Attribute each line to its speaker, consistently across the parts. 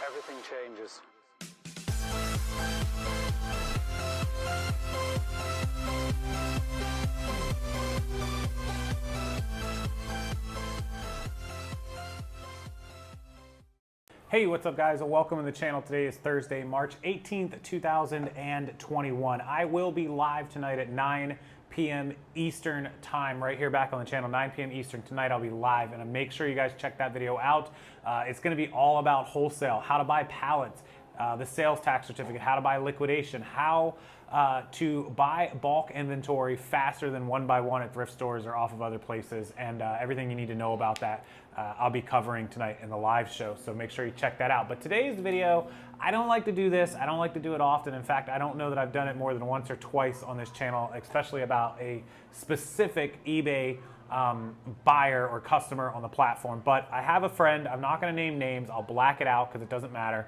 Speaker 1: everything changes.
Speaker 2: Hey, what's up guys, and welcome to the channel. Today is Thursday, March 18th, 2021. I will be live tonight at 9 p.m. Eastern time right here back on the channel, 9 p.m. Eastern. Tonight I'll be live, and make sure you guys check that video out. It's gonna be all about wholesale, how to buy pallets, the sales tax certificate, how to buy liquidation, how to buy bulk inventory faster than one by one at thrift stores or off of other places, and everything you need to know about that I'll be covering tonight in the live show, so make sure you check that out. But today's video, I don't like to do this. I don't like to do it often. In fact, I don't know that I've done it more than once or twice on this channel, especially about a specific eBay buyer or customer on the platform. But I have a friend, I'm not gonna name names, I'll black it out because it doesn't matter.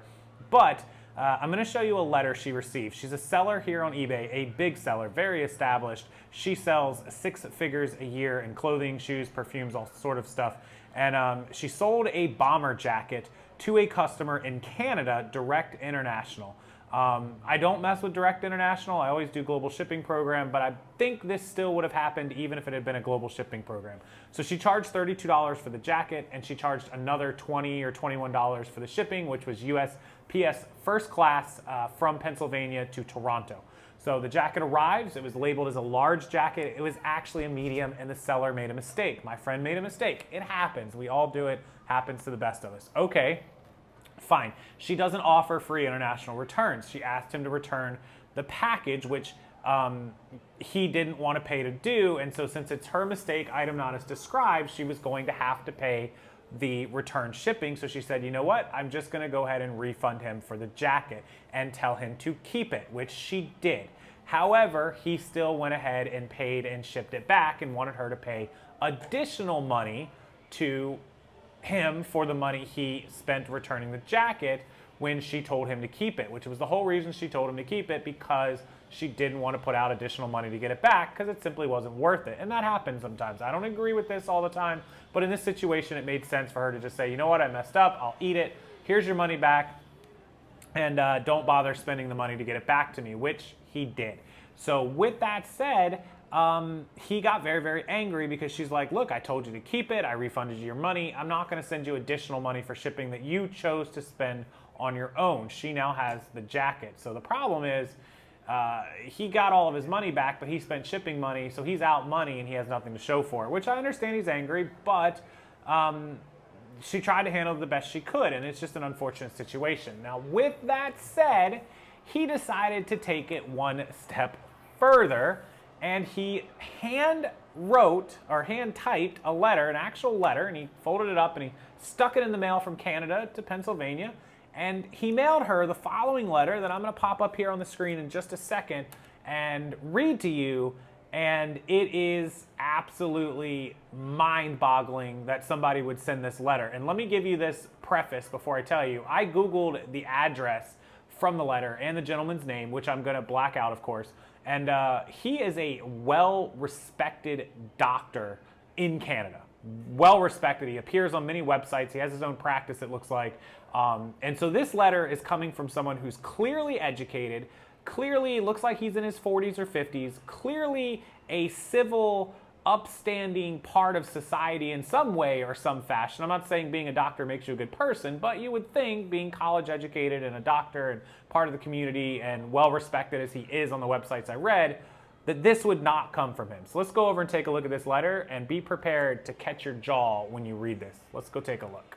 Speaker 2: But I'm gonna show you a letter she received. She's a seller here on eBay, a big seller, very established. She sells 6 figures a year in clothing, shoes, perfumes, all sort of stuff. And she sold a bomber jacket to a customer in Canada, direct international. I don't mess with direct international. I always do global shipping program, but I think this still would have happened even if it had been a global shipping program. So she charged $32 for the jacket, and she charged another $20 or $21 for the shipping, which was USPS first class from Pennsylvania to Toronto. So the jacket arrives, it was labeled as a large jacket, it was actually a medium, and the seller made a mistake. My friend made a mistake. It happens, we all do it, happens to the best of us. Okay, fine. She doesn't offer free international returns. She asked him to return the package, which he didn't want to pay to do, and so since it's her mistake, item not as described, she was going to have to pay the return shipping. So she said, you know what, I'm just gonna go ahead and refund him for the jacket and tell him to keep it, which she did. However, he still went ahead and paid and shipped it back and wanted her to pay additional money to him for the money he spent returning the jacket when she told him to keep it, which was the whole reason she told him to keep it, because she didn't want to put out additional money to get it back because it simply wasn't worth it. And that happens sometimes. I don't agree with this all the time, but in this situation, it made sense for her to just say, you know what, I messed up, I'll eat it, here's your money back, and don't bother spending the money to get it back to me, which he did. So with that said, he got very, very angry because she's like, look, I told you to keep it, I refunded you your money, I'm not gonna send you additional money for shipping that you chose to spend on your own. She now has the jacket. So the problem is, he got all of his money back, but he spent shipping money, so he's out money and he has nothing to show for it, which I understand he's angry, but she tried to handle it the best she could, and it's just an unfortunate situation. Now, with that said, he decided to take it one step further, and he hand wrote or hand typed a letter, an actual letter, and he folded it up and he stuck it in the mail from Canada to Pennsylvania. And he mailed her the following letter that I'm going to pop up here on the screen in just a second and read to you. And it is absolutely mind-boggling that somebody would send this letter. And let me give you this preface before I tell you. I Googled the address from the letter and the gentleman's name, which I'm going to black out, of course. And he is a well-respected doctor in Canada. Well-respected. He appears on many websites. He has his own practice, it looks like. And so this letter is coming from someone who's clearly educated, clearly looks like he's in his 40s or 50s, clearly a civil, upstanding part of society in some way or some fashion. I'm not saying being a doctor makes you a good person, but you would think being college educated and a doctor and part of the community and well-respected as he is on the websites I read, that this would not come from him. So let's go over and take a look at this letter and be prepared to catch your jaw when you read this. Let's go take a look.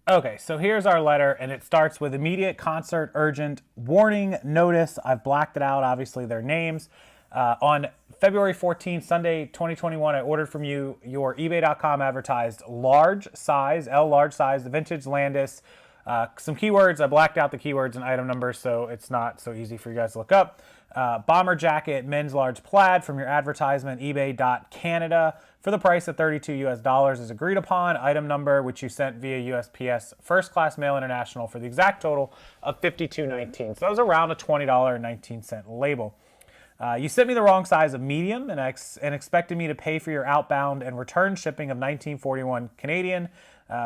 Speaker 2: Okay, so here's our letter, and it starts with immediate, concert, urgent, warning, notice. I've blacked it out, obviously, their names. On February 14th, Sunday, 2021, I ordered from you your eBay.com advertised large size, L large size, the vintage Landis. Some keywords, I blacked out the keywords and item numbers, so it's not so easy for you guys to look up. Bomber jacket, men's large plaid from your advertisement, ebay.canada, for the price of $32 US as agreed upon. Item number, which you sent via USPS first class mail international for the exact total of $52.19. So that was around a $20.19 label. You sent me the wrong size of medium and expected me to pay for your outbound and return shipping of $19.41 Canadian.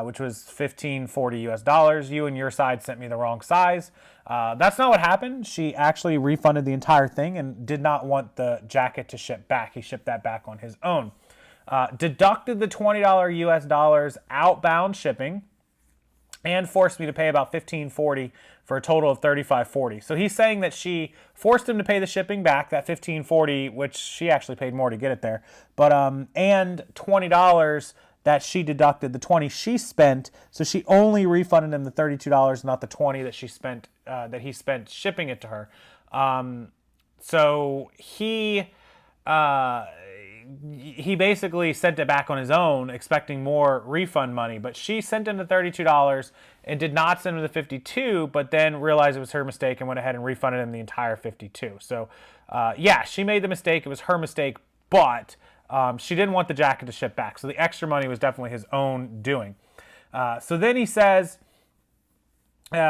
Speaker 2: which was $1540 US. You and your side sent me the wrong size. That's not what happened. She actually refunded the entire thing and did not want the jacket to ship back. He shipped that back on his own. Deducted the $20 US outbound shipping and forced me to pay about $1540 for a total of $3540. So he's saying that she forced him to pay the shipping back, that $1540, which she actually paid more to get it there, but and $20 that she deducted, the $20 she spent, so she only refunded him the $32, not the $20 that she spent, that he spent shipping it to her. So he basically sent it back on his own, expecting more refund money, but she sent him the $32 and did not send him the $52, but then realized it was her mistake and went ahead and refunded him the entire $52. So yeah, she made the mistake. It was her mistake, but she didn't want the jacket to ship back. So the extra money was definitely his own doing. So then he says,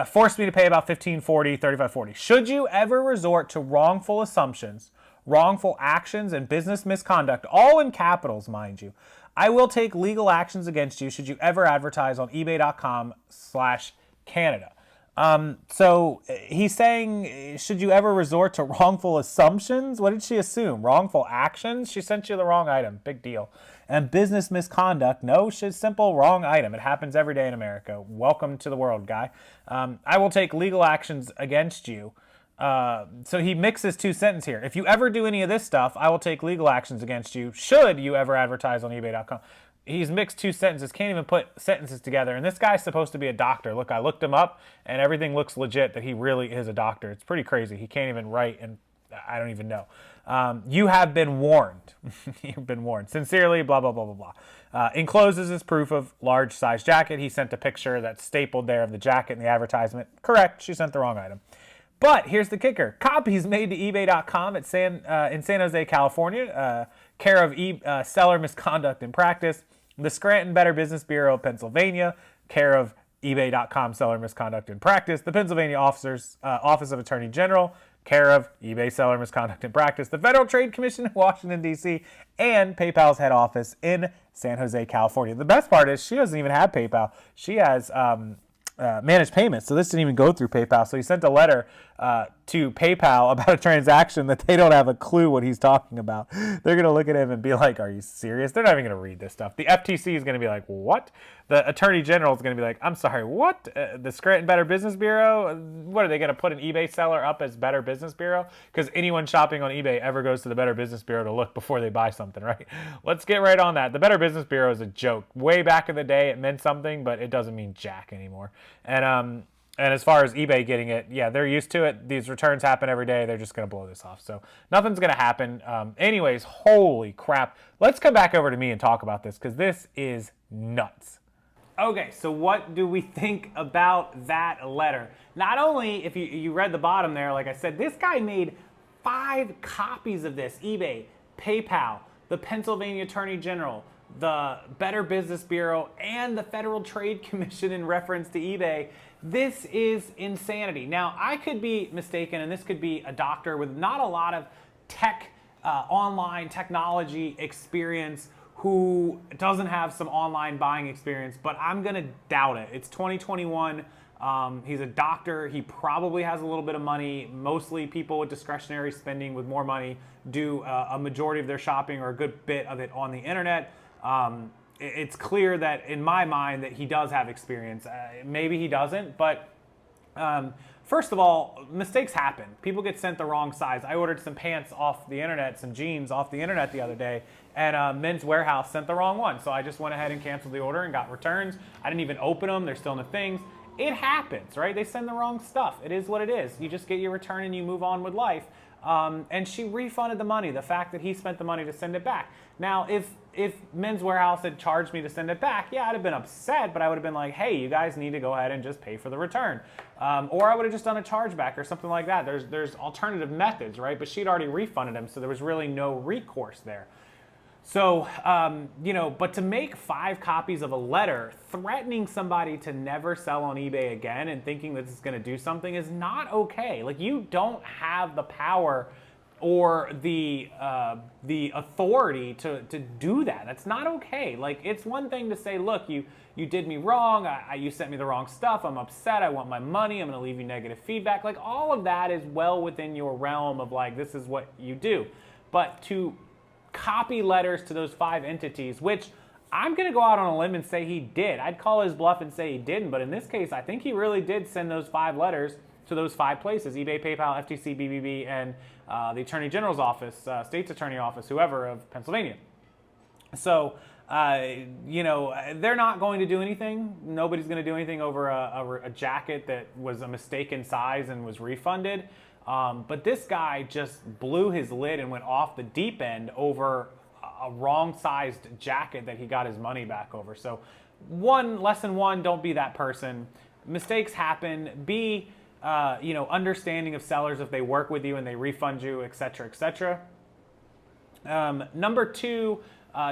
Speaker 2: forced me to pay about $1540, $3540. Should you ever resort to wrongful assumptions, wrongful actions, and business misconduct, all in capitals, mind you, I will take legal actions against you should you ever advertise on ebay.com/Canada. So he's saying, should you ever resort to wrongful assumptions? What did she assume? Wrongful actions? She sent you the wrong item. Big deal. And business misconduct? No, she's simple, wrong item. It happens every day in America. Welcome to the world, guy. I will take legal actions against you. So he mixes two sentences here. If you ever do any of this stuff, I will take legal actions against you should you ever advertise on ebay.com. He's mixed two sentences, can't even put sentences together. And this guy's supposed to be a doctor. Look, I looked him up, and everything looks legit that he really is a doctor. It's pretty crazy. He can't even write, and I don't even know. You have been warned. You've been warned. Sincerely, blah, blah, blah, blah, blah. Encloses his proof of large size jacket. He sent a picture that's stapled there of the jacket in the advertisement. Correct, she sent the wrong item. But here's the kicker. Copies made to ebay.com in San Jose, California, care of seller misconduct in practice. The Scranton Better Business Bureau of Pennsylvania, care of ebay.com seller misconduct in practice. The Pennsylvania Office of Attorney General, care of eBay seller misconduct in practice. The Federal Trade Commission in Washington, D.C., and PayPal's head office in San Jose, California. The best part is she doesn't even have PayPal. She has managed payments, so this didn't even go through PayPal. So he sent a letter to PayPal about a transaction that they don't have a clue what he's talking about. They're going to look at him and be like, are you serious? They're not even going to read this stuff. The FTC is going to be like, what? The Attorney General is going to be like, I'm sorry, what? The Scranton Better Business Bureau? What, are they going to put an eBay seller up as Better Business Bureau? Because anyone shopping on eBay ever goes to the Better Business Bureau to look before they buy something, right? Let's get right on that. The Better Business Bureau is a joke. Way back in the day, it meant something, but it doesn't mean jack anymore. And as far as eBay getting it, yeah, they're used to it. These returns happen every day. They're just going to blow this off. So nothing's going to happen. Anyways, holy crap. Let's come back over to me and talk about this because this is nuts. Okay, so what do we think about that letter? Not only, if you read the bottom there, like I said, this guy made 5 copies of this. eBay, PayPal, the Pennsylvania Attorney General, the Better Business Bureau, and the Federal Trade Commission in reference to eBay. This is insanity. Now, I could be mistaken, and this could be a doctor with not a lot of online technology experience who doesn't have some online buying experience, but I'm gonna doubt it. It's 2021. He's a doctor. He probably has a little bit of money. Mostly people with discretionary spending with more money do a majority of their shopping or a good bit of it on the internet. It's clear that in my mind that he does have experience. Maybe he doesn't, but first of all, mistakes happen. People get sent the wrong size. I ordered some pants off the internet, some jeans off the internet the other day, and Men's Warehouse sent the wrong one. So I just went ahead and canceled the order and got returns. I didn't even open them. They're still in the things. It happens, right? They send the wrong stuff. It is what it is. You just get your return and you move on with life. And she refunded the money, the fact that he spent the money to send it back. Now, if Men's Warehouse had charged me to send it back, yeah, I'd have been upset, but I would have been like, hey, you guys need to go ahead and just pay for the return. Or I would have just done a chargeback or something like that. There's alternative methods, right? But she'd already refunded him, so there was really no recourse there. So, but to make 5 copies of a letter threatening somebody to never sell on eBay again and thinking that it's going to do something is not okay. Like, you don't have the power or the authority to do that. That's not okay. Like, it's one thing to say, look, you did me wrong, you sent me the wrong stuff, I'm upset, I want my money, I'm gonna leave you negative feedback. Like, all of that is well within your realm of like, this is what you do. But to copy letters to those 5 entities, which I'm gonna go out on a limb and say he did. I'd call his bluff and say he didn't, but in this case, I think he really did send those 5 letters to those 5 places: eBay, PayPal, FTC, BBB, and the Attorney General's office, State's Attorney Office, whoever of Pennsylvania. So, you know, they're not going to do anything. Nobody's going to do anything over a jacket that was a mistaken size and was refunded. But this guy just blew his lid and went off the deep end over a wrong-sized jacket that he got his money back over. So, lesson one, don't be that person. Mistakes happen. Be you know, understanding of sellers if they work with you and they refund you, etc., etc. Number 2,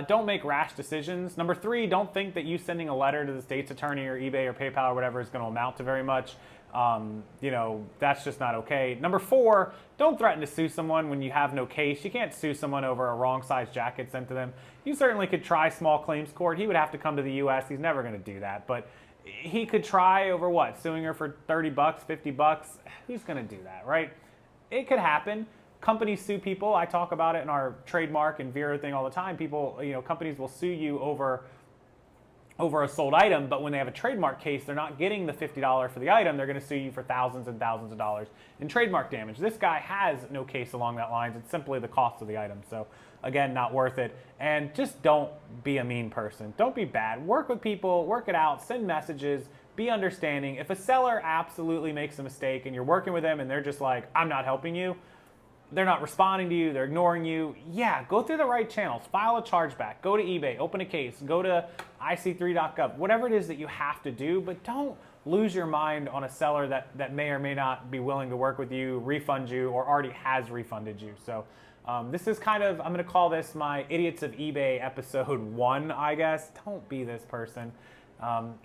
Speaker 2: don't make rash decisions. Number 3, don't think that you sending a letter to the state's attorney or eBay or PayPal or whatever is going to amount to very much. You know, that's just not okay. Number 4, don't threaten to sue someone when you have no case. You can't sue someone over a wrong size jacket sent to them. You certainly could try small claims court. He would have to come to the U.S. He's never going to do that. But he could try over what? Suing her for $30, $50? Who's going to do that, right? It could happen. Companies sue people. I talk about it in our trademark and Vero thing all the time. People, you know, companies will sue you over a sold item, but when they have a trademark case, they're not getting the $50 for the item. They're going to sue you for thousands and thousands of dollars in trademark damage. This guy has no case along that lines. It's simply the cost of the item. So again, not worth it. And just don't be a mean person. Don't be bad. Work with people, work it out, send messages, be understanding. If a seller absolutely makes a mistake and you're working with them and they're just like, I'm not helping you, they're not responding to you, they're ignoring you, yeah, go through the right channels. File a chargeback, go to eBay, open a case, go to ic3.gov, whatever it is that you have to do, but don't lose your mind on a seller that may or may not be willing to work with you, refund you, or already has refunded you. So this is kind of, I'm going to call this my Idiots of eBay episode 1, I guess. Don't be this person.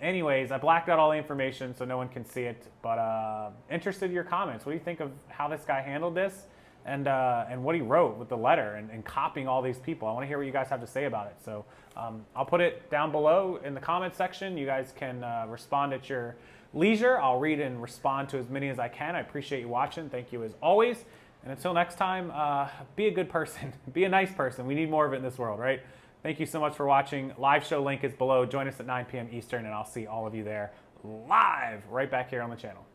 Speaker 2: Anyways, I blacked out all the information so no one can see it, but interested in your comments. What do you think of how this guy handled this? And what he wrote with the letter and copying all these people. I want to hear what you guys have to say about it. So I'll put it down below in the comment section. You guys can respond at your leisure. I'll read and respond to as many as I can. I appreciate you watching. Thank you as always. And until next time, be a good person. Be a nice person. We need more of it in this world, right? Thank you so much for watching. Live show link is below. Join us at 9 p.m. Eastern, and I'll see all of you there live right back here on the channel.